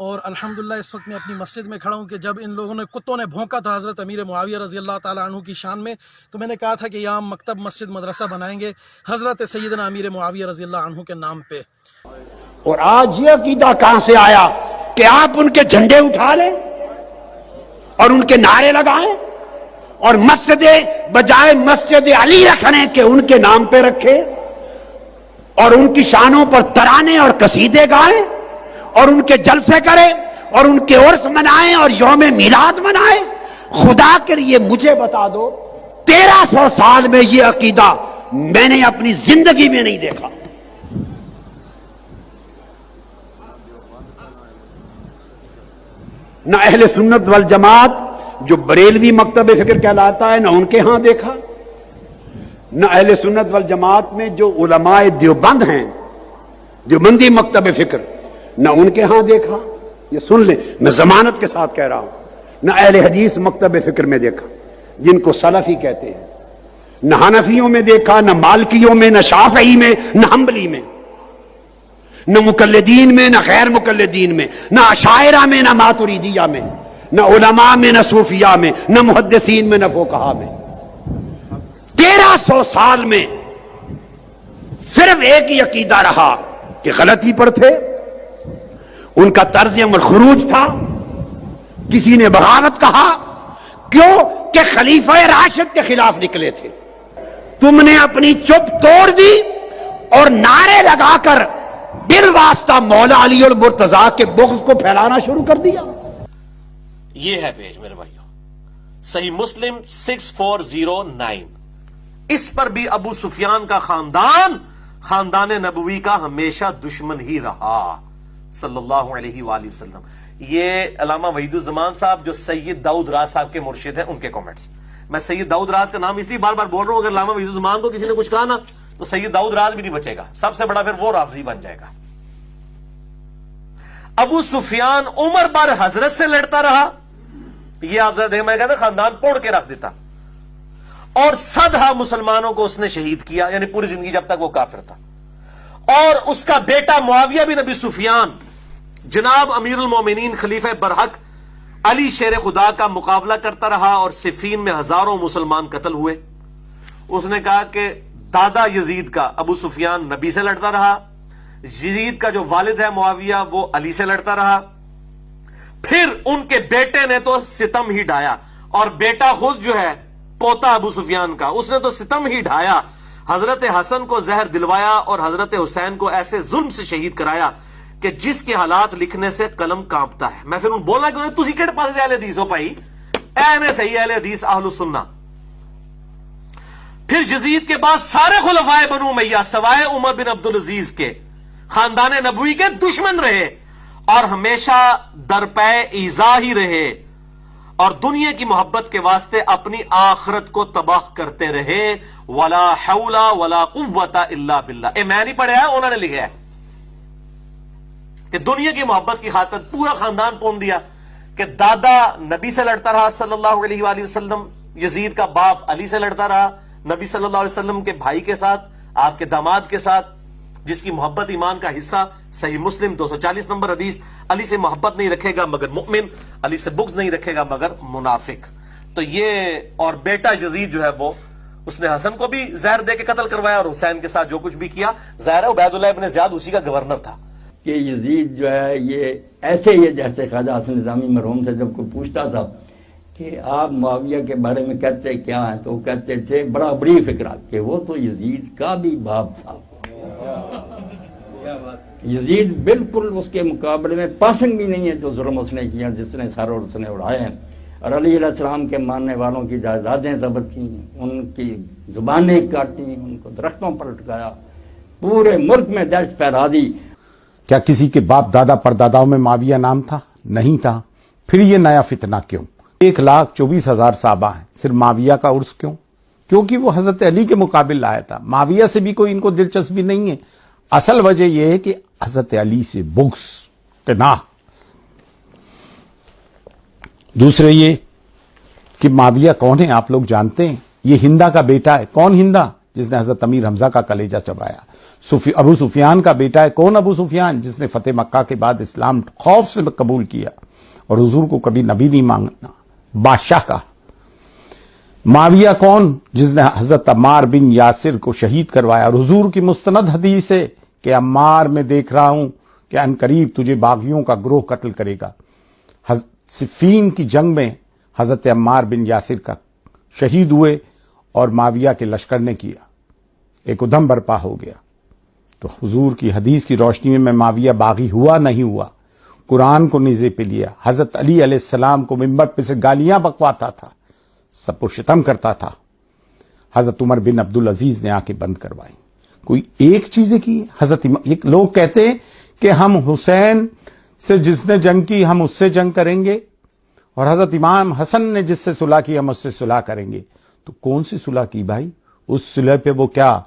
اور الحمدللہ اس وقت میں اپنی مسجد میں کھڑا ہوں کہ جب ان لوگوں نے کتوں نے بھونکا تھا حضرت امیر معاویہ رضی اللہ تعالیٰ عنہ کی شان میں، تو میں نے کہا تھا کہ یہاں مکتب مسجد مدرسہ بنائیں گے حضرت سیدنا امیر معاویہ رضی اللہ عنہ کے نام پہ۔ اور آج یہ عقیدہ کہاں سے آیا کہ آپ ان کے جھنڈے اٹھا لیں اور ان کے نعرے لگائیں اور مسجد بجائے مسجد علی رکھنے کے ان کے نام پہ رکھے اور ان کی شانوں پر ترانے اور قصیدے گائیں اور ان کے جلسے کریں اور ان کے عرس منائیں اور یوم میلاد منائیں؟ خدا کے لیے مجھے بتا دو 1300 سال میں یہ عقیدہ میں نے اپنی زندگی میں نہیں دیکھا۔ نہ اہل سنت والجماعت جو بریلوی مکتب فکر کہلاتا ہے نہ ان کے ہاں دیکھا، نہ اہل سنت والجماعت میں جو علماء دیوبند ہیں دیوبندی مکتب فکر نہ ان کے ہاں دیکھا۔ یہ سن لیں، میں ضمانت کے ساتھ کہہ رہا ہوں، نہ اہل حدیث مکتب فکر میں دیکھا جن کو سلفی کہتے ہیں، نہ حنفیوں میں دیکھا، نہ مالکیوں میں، نہ شافعی میں، نہ حنبلی میں، نہ مقلدین میں، نہ غیر مقلدین میں، نہ اشاعرہ میں، نہ ماتریدیہ میں، نہ علماء میں، نہ صوفیاء میں، نہ محدثین میں، نہ فقہاء میں۔ 1300 سال میں صرف ایک ہی عقیدہ رہا کہ غلطی پر تھے، ان کا طرز عمل خروج تھا، کسی نے بغاوت کہا، کیوں کہ خلیفہ راشد کے خلاف نکلے تھے۔ تم نے اپنی چپ توڑ دی اور نعرے لگا کر بالواسطہ مولا علی المرتضیٰ کے بغض کو پھیلانا شروع کر دیا۔ یہ ہے پیج میرے بھائیوں، صحیح مسلم 6409۔ اس پر بھی ابو سفیان کا خاندان نبوی کا ہمیشہ دشمن ہی رہا صلی اللہ علیہ وآلہ وسلم۔ یہ علامہ وحید الزمان صاحب جو سید داؤد راز صاحب کے مرشد ہیں، ان کے کامنٹس۔ میں سید داؤد راز کا نام اس لیے بار بار بول رہا ہوں، اگر علامہ وحید الزمان کو کسی نے کچھ کہا نا تو سید داؤد راز بھی نہیں بچے گا، سب سے بڑا پھر وہ رافضی بن جائے گا۔ ابو سفیان عمر بر حضرت سے لڑتا رہا، یہ آپ ذرا دیکھ، میں کہتا خاندان توڑ کے رکھ دیتا، اور 100 مسلمانوں کو اس نے شہید کیا، یعنی پوری زندگی جب تک وہ کافر تھا۔ اور اس کا بیٹا معاویہ بن ابی سفیان جناب امیر المومنین خلیفہ برحق علی شیر خدا کا مقابلہ کرتا رہا، اور صفین میں ہزاروں مسلمان قتل ہوئے۔ اس نے کہا کہ دادا یزید کا ابو سفیان نبی سے لڑتا رہا، یزید کا جو والد ہے معاویہ وہ علی سے لڑتا رہا، پھر ان کے بیٹے نے تو ستم ہی ڈھایا، اور بیٹا خود جو ہے پوتا ابو سفیان کا، اس نے تو ستم ہی ڈھایا، حضرت حسن کو زہر دلوایا اور حضرت حسین کو ایسے ظلم سے شہید کرایا کہ جس کے حالات لکھنے سے قلم کانپتا ہے۔ میں پھر بولنا کہ تسی کہڑے پاس اہل حدیث ہو بھائی، اینے صحیح اہل حدیث اہل السنہ۔ پھر یزید کے بعد سارے خلفائے بنو امیہ سوائے عمر بن عبدالعزیز کے خاندان نبوی کے دشمن رہے، اور ہمیشہ درپے ایذا ہی رہے، اور دنیا کی محبت کے واسطے اپنی آخرت کو تباہ کرتے رہے۔ ولا حول ولا قوت الا باللہ۔ میں نہیں پڑھا ہے، انہوں نے لکھا ہے کہ دنیا کی محبت کی خاطر پورا خاندان پون دیا، کہ دادا نبی سے لڑتا رہا صلی اللہ علیہ وآلہ وسلم، یزید کا باپ علی سے لڑتا رہا نبی صلی اللہ علیہ وسلم کے بھائی کے ساتھ، آپ کے داماد کے ساتھ، جس کی محبت ایمان کا حصہ۔ صحیح مسلم 240 نمبر حدیث، علی سے محبت نہیں رکھے گا مگر مؤمن، علی سے بغض نہیں رکھے گا مگر منافق۔ تو یہ، اور بیٹا یزید جو ہے وہ، اس نے حسن کو بھی زہر دے کے قتل کروایا، اور حسین کے ساتھ جو کچھ بھی کیا، ظاہر ہے عبید اللہ ابن زیاد اسی کا گورنر تھا۔ کہ یزید جو ہے یہ ایسے ہی، جیسے خواجہ حسن نظامی مرحوم سے جب کوئی پوچھتا تھا کہ آپ معاویہ کے بارے میں کہتے کیا ہیں، تو وہ کہتے تھے بڑا بڑی فکرہ کہ وہ تو یزید کا بھی باپ تھا۔ یزید بالکل اس کے مقابلے میں پاسنگ بھی نہیں ہے جو ظلم اس نے کیا، جس نے سر اور اس نے اڑائے ہیں، اور علی علیہ السلام کے ماننے والوں کی جائیدادیں ضبط کی، ان کی زبانیں کاٹی، ان کو درختوں پر لٹکایا، پورے ملک میں دہشت پھیلا دی۔ کیا کسی کے باپ دادا پرداداؤں میں معاویہ نام تھا؟ نہیں تھا۔ پھر یہ نیا فتنہ کیوں؟ 1,24,000 صحابہ ہیں، صرف معاویہ کا عرس کیوں؟ کیونکہ وہ حضرت علی کے مقابل لایا تھا۔ معاویہ سے بھی کوئی ان کو دلچسپی نہیں ہے۔ اصل وجہ یہ ہے کہ حضرت علی سے بغض، قناع۔ دوسرے یہ کہ معاویہ کون ہے آپ لوگ جانتے ہیں، یہ ہندا کا بیٹا ہے۔ کون ہندا؟ جس نے حضرت امیر حمزہ کا کلیجہ چبایا. ابو سفیان کا بیٹا ہے. کون ابو سفیان؟ جس نے فتح مکہ کے بعد اسلام خوف سے قبول کیا اور حضور کو کبھی نبی نہیں مانگنا، بادشاہ کا. معاویہ کون؟ جس نے حضرت عمار بن یاسر کو شہید کروایا، اور حضور کی مستند حدیث ہے کہ عمار میں دیکھ رہا ہوں کہ ان قریب تجھے باغیوں کا گروہ قتل کرے گا. صفین کی جنگ میں حضرت عمار بن یاسر کا شہید ہوئے اور معاویہ کے لشکر نے کیا، ایک ادھم برپا ہو گیا. تو حضور کی حدیث کی روشنی میں معاویہ باغی ہوا نہیں ہوا؟ قرآن کو نیزے پہ لیا، حضرت علی علیہ السلام کو منبر پہ سے گالیاں بکواتا تھا، سب کو شتم کرتا تھا. حضرت عمر بن عبدالعزیز نے آ کے بند کروائی. کوئی ایک چیزیں کی. حضرت لوگ کہتے ہیں کہ ہم حسین سے جس نے جنگ کی ہم اس سے جنگ کریں گے، اور حضرت امام حسن نے جس سے صلح کی ہم اس سے صلح کریں گے. تو کون سی صلح کی بھائی؟ اس صلح پہ وہ کیا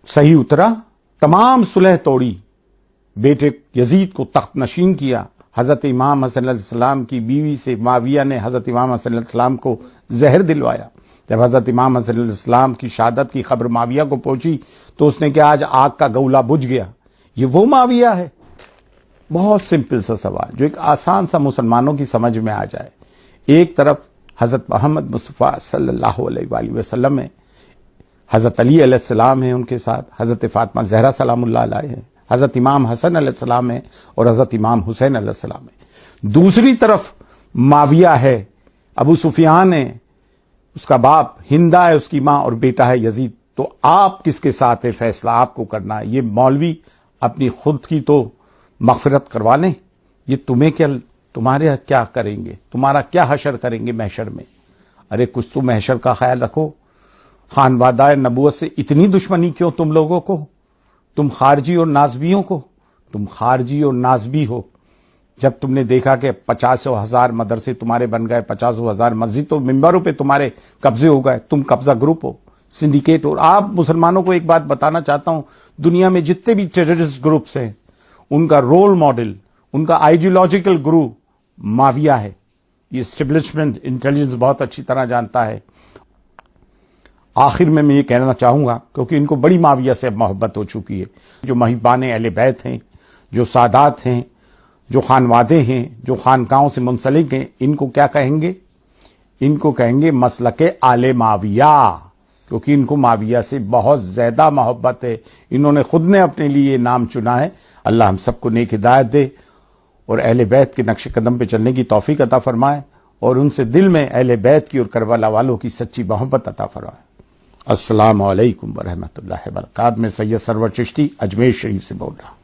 صحیح اترا؟ تمام صلح توڑی، بیٹے یزید کو تخت نشین کیا. حضرت امام حسن علیہ السلام کی بیوی سے معاویہ نے حضرت امام حسن علیہ السلام کو زہر دلوایا. جب حضرت امام حسن علیہ السلام کی شہادت کی خبر معاویہ کو پہنچی تو اس نے کہا آج آگ کا گولا بجھ گیا. یہ وہ معاویہ ہے؟ بہت سمپل سا سوال جو ایک آسان سا مسلمانوں کی سمجھ میں آ جائے. ایک طرف حضرت محمد مصطفیٰ صلی اللہ علیہ وآلہ وسلم ہے، حضرت علی علیہ السلام ہیں ان کے ساتھ، حضرت فاطمہ زہرا سلام اللہ علیہ ہیں، حضرت امام حسن علیہ السلام ہے اور حضرت امام حسین علیہ السلام ہے. دوسری طرف معاویہ ہے، ابو سفیان ہے، اس کا باپ ہندا ہے، اس کی ماں، اور بیٹا ہے یزید. تو آپ کس کے ساتھ ہے؟ فیصلہ آپ کو کرنا ہے. یہ مولوی اپنی خود کی تو مغفرت کروا لیں، یہ تمہارے کیا کریں گے؟ تمہارا کیا حشر کریں گے محشر میں؟ ارے کچھ تو محشر کا خیال رکھو. خانوادہ نبوت سے اتنی دشمنی کیوں تم لوگوں کو؟ تم خارجی اور نازبیوں کو، تم خارجی اور نازبی ہو. جب تم نے دیکھا کہ 50,000 مدرسے تمہارے بن گئے، 50,000 مسجد تو ممبروں پہ تمہارے قبضے ہو گئے، تم قبضہ گروپ ہو، سنڈیکیٹ ہو. آپ مسلمانوں کو ایک بات بتانا چاہتا ہوں، دنیا میں جتنے بھی ٹیررسٹ گروپس ہیں ان کا رول ماڈل، ان کا آئیڈیولوجیکل گرو معاویہ ہے. یہ اسٹیبلشمنٹ انٹیلیجنس بہت اچھی طرح جانتا ہے. آخر میں یہ کہنا چاہوں گا کیونکہ ان کو بڑی معاویہ سے اب محبت ہو چکی ہے. جو محبان اہل بیت ہیں، جو سادات ہیں، جو خانوادے ہیں، جو خانقاہوں سے منسلک ہیں، ان کو کیا کہیں گے؟ ان کو کہیں گے مسلک آل معاویہ، کیونکہ ان کو معاویہ سے بہت زیادہ محبت ہے. انہوں نے خود نے اپنے لیے یہ نام چنا ہے. اللہ ہم سب کو نیک ہدایت دے اور اہل بیت کے نقش قدم پہ چلنے کی توفیق عطا فرمائے، اور ان سے دل میں اہل بیت کی اور کربلا والوں کی سچی محبت عطا فرمائے. السلام علیکم ورحمۃ اللہ وبرکاتہ. میں سید سرور چشتی اجمیر شریف سے بول رہا ہوں.